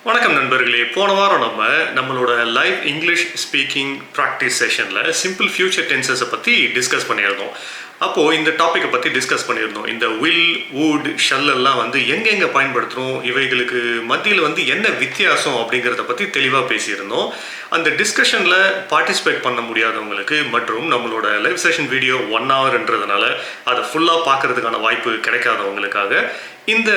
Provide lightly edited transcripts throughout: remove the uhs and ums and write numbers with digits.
வணக்கம் நண்பர்களே. போன வாரம் நம்மளோட லைவ் இங்கிலீஷ் ஸ்பீக்கிங் ப்ராக்டிஸ் செஷனில் சிம்பிள் ஃபியூச்சர் டென்சஸை பற்றி டிஸ்கஸ் பண்ணியிருந்தோம். அப்போது இந்த டாப்பிக்கை பற்றி டிஸ்கஸ் பண்ணியிருந்தோம். இந்த வில், வுட், ஷல் எல்லாம் எங்கெங்கே பயன்படுத்துகிறோம், இவைகளுக்கு மத்தியில் என்ன வித்தியாசம் அப்படிங்கிறத பற்றி தெளிவாக பேசியிருந்தோம். அந்த டிஸ்கஷனில் பார்ட்டிசிபேட் பண்ண முடியாதவங்களுக்கு மற்றும் நம்மளோட லைவ் செஷன் வீடியோ 1 ஹவர்ன்றதுனால அதை ஃபுல்லாக பார்க்குறதுக்கான வாய்ப்பு கிடைக்காதவங்களுக்காக இந்த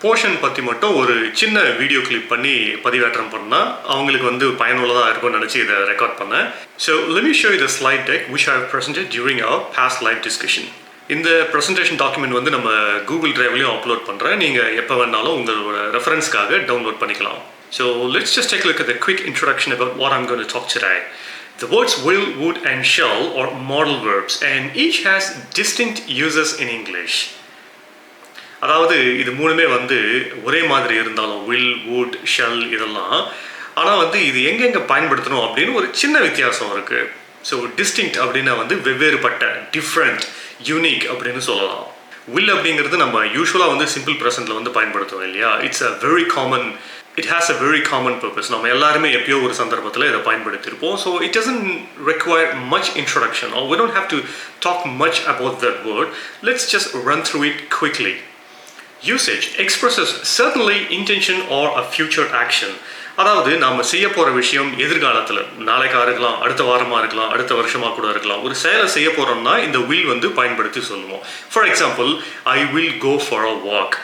போர்ஷன் பற்றி மட்டும் ஒரு சின்ன வீடியோ கிளிப் பண்ணி பதிவேற்றம் பண்ணால் அவங்களுக்கு பயனுள்ளதாக இருக்கும்னு நினச்சி இதை ரெக்கார்ட் பண்ணேன். So let me show you the slide deck which I have presented during our past live discussion. இந்த ப்ரெசன்டேஷன் டாக்குமெண்ட் நம்ம கூகுள் டிரைவ்லையும் அப்லோட் பண்ணுறேன். நீங்கள் எப்போ வேணாலும் உங்களோட ரெஃபரன்ஸ்க்காக டவுன்லோட் பண்ணிக்கலாம். So let's just take a look at the quick introduction about what I'm going to talk today. The words will, would and shall are modal verbs and each has distinct uses in English. அதாவது இது மூணுமே ஒரே மாதிரி இருந்தாலும் will, would, shall இதெல்லாம், ஆனால் இது எங்கெங்கே பயன்படுத்தணும் அப்படின்னு ஒரு சின்ன வித்தியாசம் இருக்குது. ஸோ டிஸ்டிங்க்ட் அப்படின்னா வெவ்வேறுபட்ட, டிஃப்ரெண்ட், யூனிக் அப்படின்னு சொல்லலாம். வில் அப்படிங்கிறது நம்ம யூஸ்வலாக சிம்பிள் ப்ரெசென்ட்டில் பயன்படுத்துவோம் இல்லையா. It has a very common purpose. நம்ம எல்லாருமே எப்பயோ ஒரு சந்தர்ப்பத்தில் இதை பயன்படுத்தியிருப்போம். So it doesn't require much introduction or we don't have to talk much about that word. Let's just run through it quickly. Usage expresses certainly intention or a future action. அதாவது நாம் செய்ய போகிற விஷயம் எதிர்காலத்தில், நாளைக்காக இருக்கலாம், அடுத்த வாரமாக இருக்கலாம், அடுத்த வருஷமாக கூட இருக்கலாம். ஒரு செயலை செய்ய போகிறோம்னா இந்த வில் பயன்படுத்தி சொல்லுவோம். For example, I will go for a walk,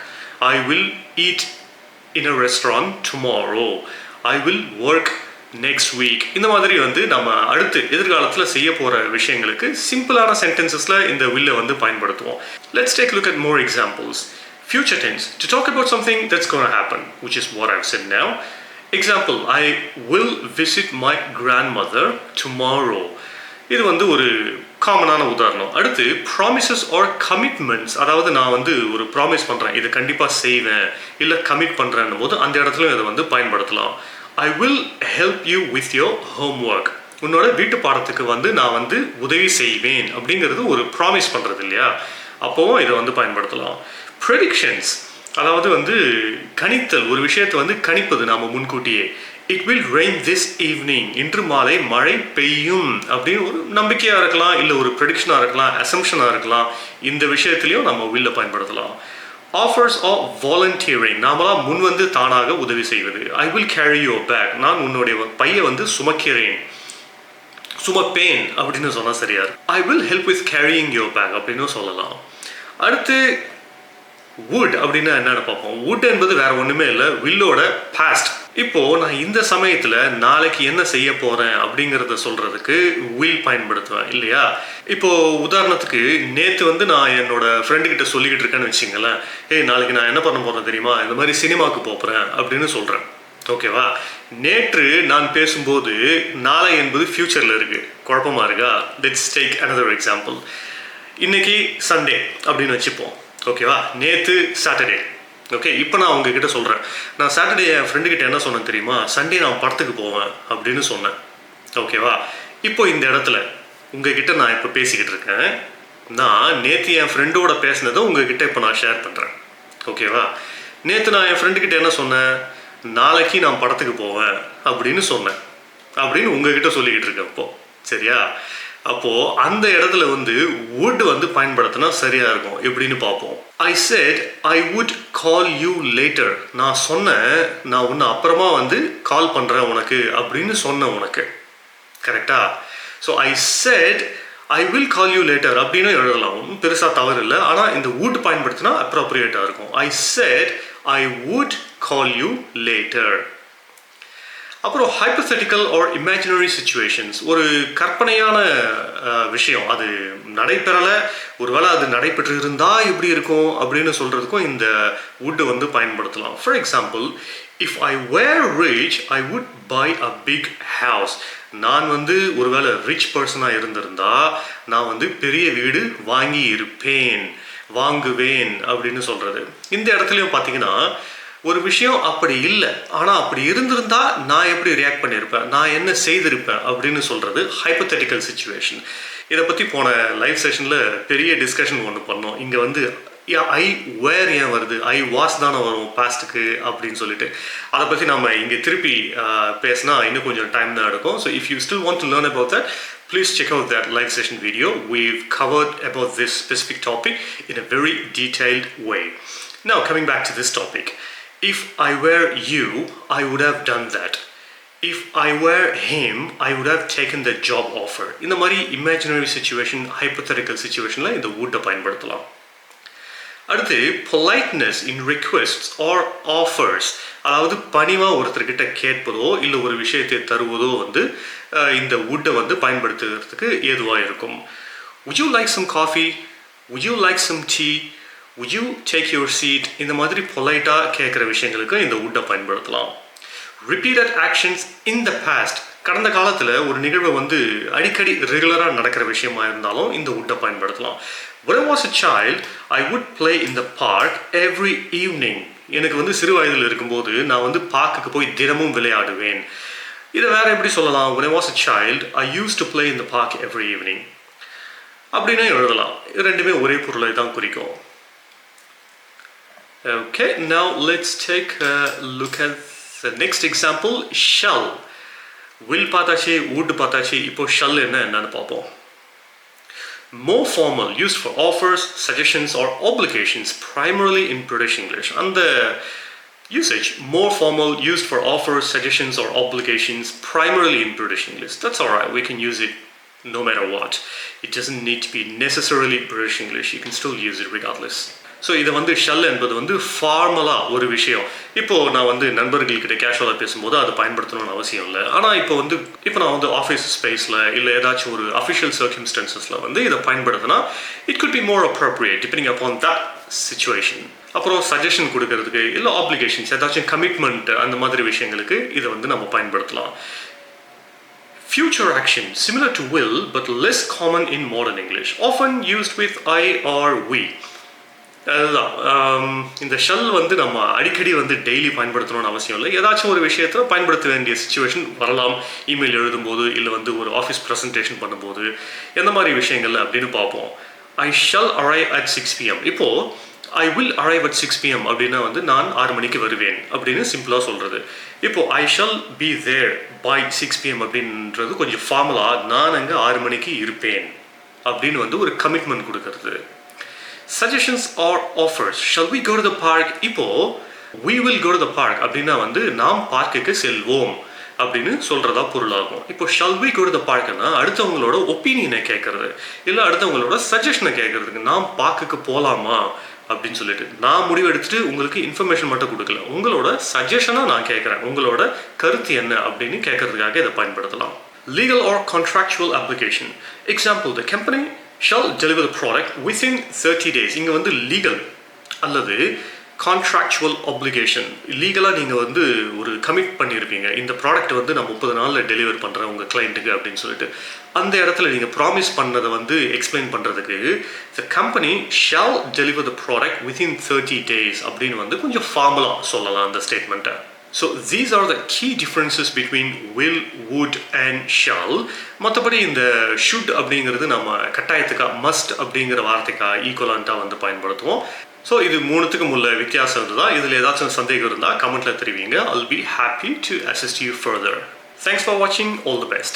I will eat in a restaurant tomorrow, I will work next week. இந்த மாதிரி நம்ம அடுத்து எதிர்காலத்தில் செய்ய போகிற விஷயங்களுக்கு சிம்பிளான சென்டென்சஸில் இந்த வில்லை பயன்படுத்துவோம். Let's take look at more examples. Future tense, to talk about something that's going to happen, which is what I've said now. Example, I will visit my grandmother tomorrow. இது ஒரு காமனான உதாரணம். அடுத்து promises or commitments, அதாவது நான் ஒரு promise பண்ணுறேன், இதை கண்டிப்பாக செய்வேன், இல்லை கமிட் பண்ணுறேன்னும் போது அந்த இடத்துலையும் இதை பயன்படுத்தலாம். I will help you with your homework. உன்னோட வீட்டு பாடத்துக்கு நான் உதவி செய்வேன் அப்படிங்கிறது ஒரு ப்ராமிஸ் பண்ணுறது இல்லையா, அப்போவும் இதை பயன்படுத்தலாம். ப்ரெடிக்ஷன்ஸ், அதாவது கணித்தல், ஒரு விஷயத்தை கணிப்பது நாம் முன்கூட்டியே. It will rain this evening, இன்று மாலை மழை பெய்யும் அப்படின்னு ஒரு நம்பிக்கையாக இருக்கலாம், இல்லை ஒரு ப்ரெடிக்ஷனாக இருக்கலாம், அசம்ஷனாக இருக்கலாம். இந்த விஷயத்துலையும் நம்ம வில்ல பயன்படுத்தலாம். ஆஃபர்ஸ் ஆஃப் வாலண்டியரிங், நாமளாம் முன் தானாக உதவி செய்வது. I will carry your bag, நான் உன்னுடைய பையை சுமக்கிறேன், சுமப்பேன் அப்படின்னு சொன்னால் சரியா இருக்கும். I will help with carrying your bag அப்படின்னு சொல்லலாம். அடுத்து வுட் அப்படின்னா என்னென்னு பார்ப்போம். வுட் என்பது வேற ஒன்றுமே இல்லை, வில்லோட பாஸ்ட். இப்போது நான் இந்த சமயத்தில் நாளைக்கு என்ன செய்ய போகிறேன் அப்படிங்கிறத சொல்கிறதுக்கு வில் பயன்படுத்துவேன் இல்லையா. இப்போது உதாரணத்துக்கு நேற்று நான் என்னோட ஃப்ரெண்டுக்கிட்ட சொல்லிக்கிட்டு இருக்கேன்னு வச்சுங்களேன், நாளைக்கு நான் என்ன பண்ண போகிறேன் தெரியுமா, இந்த மாதிரி சினிமாவுக்கு போகிறேன் அப்படின்னு சொல்கிறேன். ஓகேவா. நேற்று நான் பேசும்போது நாளை என்பது ஃப்யூச்சரில் இருக்குது. குழப்பமாக இருக்கா? Let's take another example. இன்னைக்கு சண்டே அப்படின்னு வச்சுப்போம். ஓகேவா. நேற்று சாட்டர்டே. ஓகே, இப்போ நான் உங்ககிட்ட சொல்கிறேன், நான் சாட்டர்டே என் ஃப்ரெண்டுக்கிட்ட என்ன சொன்னேன் தெரியுமா, சண்டே நான் படத்துக்கு போவேன் அப்படின்னு சொன்னேன். ஓகேவா. இப்போ இந்த இடத்துல உங்ககிட்ட நான் இப்போ பேசிக்கிட்டு இருக்கேன், நான் நேற்று என் ஃப்ரெண்டோட பேசினதை உங்ககிட்ட இப்போ நான் ஷேர் பண்ணுறேன். ஓகேவா. நேற்று நான் என் ஃப்ரெண்டுக்கிட்ட என்ன சொன்னேன், நாளைக்கு நான் படத்துக்கு போவேன் அப்படின்னு சொன்னேன் அப்படின்னு உங்ககிட்ட சொல்லிக்கிட்டு இருக்கேன் இப்போ. சரியா. அப்போது அந்த இடத்துல would பயன்படுத்தினா சரியாக இருக்கும். எப்படின்னு பார்ப்போம். I said I would call you later. நான் சொன்னேன், நான் உன்னை அப்புறமா கால் பண்ணுறேன் உனக்கு அப்படின்னு சொன்னேன் உனக்கு. கரெக்டா. So I said I will call you later அப்படின்னு எழுதலாம், பெருசாக தவறு இல்லை. ஆனால் இந்த would பயன்படுத்தினா அப்ரோப்ரியேட்டாக இருக்கும். I said I would call you later. அப்புறம் ஹைப்போதெட்டிக்கல் ஆர் இமேஜினரி சிச்சுவேஷன்ஸ், ஒரு கற்பனையான விஷயம், அது நடைபெறலை, ஒருவேளை அது நடைபெற்று இருந்தால் எப்படி இருக்கும் அப்படின்னு சொல்கிறதுக்கும் இந்த வுட் பயன்படுத்தலாம். For example, if I were rich I would buy a big house. நான் ஒருவேளை ரிச் பர்சனாக இருந்திருந்தா நான் பெரிய வீடு வாங்கி இருப்பேன், வாங்குவேன் அப்படின்னு சொல்கிறது. இந்த இடத்துலையும் பார்த்தீங்கன்னா ஒரு விஷயம் அப்படி இல்லை, ஆனால் அப்படி இருந்திருந்தா நான் எப்படி ரியாக்ட் பண்ணியிருப்பேன், நான் என்ன செய்திருப்பேன் அப்படின்னு சொல்கிறது ஹைப்போதெட்டிக்கல் சிச்சுவேஷன். இதை பற்றி போன லைவ் செஷனில் பெரிய டிஸ்கஷன் ஒன்று பண்ணோம். இங்கே ஐ வேர் ஏன் வருது, ஐ வாஸ் தானே வரும் பாஸ்ட்டுக்கு அப்படின்னு சொல்லிட்டு அதை பற்றி நம்ம இங்கே திருப்பி பேசினா இன்னும் கொஞ்சம் டைம் தான் எடுக்கும். So if you still want to learn about that, please check out that live session video. We've covered about this specific topic in a very detailed way. Now coming back to this topic, if I were you, I would have done that. If I were him, I would have taken the job offer. இந்த மாதிரி imaginary situation, hypothetical situationல இந்த would பயன்படுத்தலாம். அடுத்து politeness in requests or offers, அதாவது பணிவாக ஒருத்தர்கிட்ட கேட்பதோ இல்லை ஒரு விஷயத்தை தருவதோ வந்து இந்த would வந்து பயன்படுத்துகிறதுக்கு ஏதுவாக இருக்கும். Would you like some coffee? Would you like some tea? Would you take your seat? இந்த மாதிரி பொலைட்டாக கேட்குற விஷயங்களுக்கு இந்த would பயன்படுத்தலாம். Repeated actions in the past, கடந்த காலத்தில் ஒரு நிகழ்வு வந்து அடிக்கடி ரெகுலராக நடக்கிற விஷயமா இருந்தாலும் இந்த would பயன்படுத்தலாம். When I was a child, I would play in the park every evening. எனக்கு வந்து சிறு வயதில் இருக்கும்போது நான் வந்து பார்க்குக்கு போய் தினமும் விளையாடுவேன். இதை வேற எப்படி சொல்லலாம்? When I was a child, I used to play in the park every evening. அப்படின்னே எழுதலாம். ரெண்டுமே ஒரே பொருளை தான் குறிக்கும். Okay, now let's take a look at the next example. Shall. Will பார்த்தாச்சு, would பார்த்தாச்சு. இப்போ shall என்னன்னு பார்ப்போம். More formal, used for offers, suggestions or obligations, primarily in British English. And the usage, more formal, used for offers, suggestions or obligations, primarily in British English. That's alright, we can use it no matter what. It doesn't need to be necessarily British English, you can still use it regardless. So இதை வந்து shall என்பது வந்து ஃபார்மலாக ஒரு விஷயம். இப்போது நான் வந்து நண்பர்கள்கிட்ட கேஷுவலாக பேசும்போது அதை பயன்படுத்தணும்னு அவசியம் இல்லை. ஆனால் இப்போ நான் வந்து ஆஃபீஸ் ஸ்பேஸில் இல்லை ஏதாச்சும் ஒரு அஃபிஷியல் சர்க்கம்ஸ்டன்சஸில் வந்து இதை பயன்படுத்தினா it could be more appropriate depending upon that situation. அப்புறம் சஜஷன் கொடுக்கறதுக்கு இல்லை ஆப்ளிகேஷன்ஸ் ஏதாச்சும் கமிட்மெண்ட் அந்த மாதிரி விஷயங்களுக்கு இதை வந்து நம்ம பயன்படுத்தலாம். Future action, similar to will but less common in modern English, often used with I or we. அதுதான் இந்த ஷல் வந்து நம்ம அடிக்கடி வந்து டெய்லி பயன்படுத்தணும்னு அவசியம் இல்லை. ஏதாச்சும் ஒரு விஷயத்தை பயன்படுத்த வேண்டிய சுச்சுவேஷன் வரலாம். இமெயில் எழுதும்போது இல்லை வந்து ஒரு ஆஃபீஸ் ப்ரெசன்டேஷன் பண்ணும்போது எந்த மாதிரி விஷயங்கள் அப்படின்னு பார்ப்போம். ஐ ஷல் அரைவ் அட் 6 PM. இப்போது I will arrive at 6 PM அப்படின்னா வந்து நான் 6 மணிக்கு வருவேன் அப்படின்னு சிம்பிளாக சொல்கிறது. இப்போது I shall be there by 6 PM அப்படின்றது கொஞ்சம் ஃபார்மலாக நான் அங்கே 6 மணிக்கு இருப்பேன் அப்படின்னு வந்து ஒரு கமிட்மெண்ட் கொடுக்கறது. Suggestions or offers. Shall we go to the park? இப்போ we will go to the park அப்படின்னா வந்து நாம் பார்க்குக்கு செல்வோம் அப்படின்னு சொல்கிறதா பொருளாகும். இப்போ shall we go to the parkனா அடுத்தவங்களோட ஒப்பீனியனை கேட்கறது இல்லை அடுத்தவங்களோட சஜஷனை கேட்கறதுக்கு நாம் பார்க்குக்கு போகலாமா அப்படின்னு சொல்லிட்டு நான் முடிவு எடுத்துட்டு உங்களுக்கு இன்ஃபர்மேஷன் மட்டும் கொடுக்கல, உங்களோட சஜஷனாக நான் கேட்குறேன், உங்களோட கருத்து என்ன அப்படின்னு கேட்கறதுக்காக இதை பயன்படுத்தலாம். Legal or contractual application. Example, the company shall deliver the product within 30 days. இங்கே வந்து லீகல் அல்லது கான்ட்ராக்சுவல் ஆப்ளிகேஷன். லீகலாக நீங்கள் வந்து ஒரு கமிட் பண்ணியிருப்பீங்க, இந்த ப்ராடக்ட் வந்து நான் 30 நாளில் டெலிவர் பண்ணுறேன் உங்கள் கிளைண்ட்டுக்கு அப்படின்னு சொல்லிட்டு அந்த இடத்துல நீங்கள் ப்ராமிஸ் பண்ணதை வந்து எக்ஸ்பிளைன் பண்ணுறதுக்கு the company shall deliver the product within 30 days அப்படின்னு வந்து கொஞ்சம் ஃபார்மலாக சொல்லலாம் அந்த ஸ்டேட்மெண்ட்டை. So these are the key differences between will, would and shall. மற்றபடி இந்த should அப்படிங்கிறது நம்ம கட்டாயத்துக்கா must அப்படிங்கிற வார்த்தைக்கா ஈக்குவலண்ட்டாக வந்து பயன்படுத்துவோம். ஸோ இது மூணுத்துக்கும் உள்ள வித்தியாசம் இதுதான். இதில் ஏதாச்சும் சந்தேகம் இருந்தால் கமெண்ட்டில் தெரிவிங்க. I'll be happy to assist you further. Thanks for watching. All the best.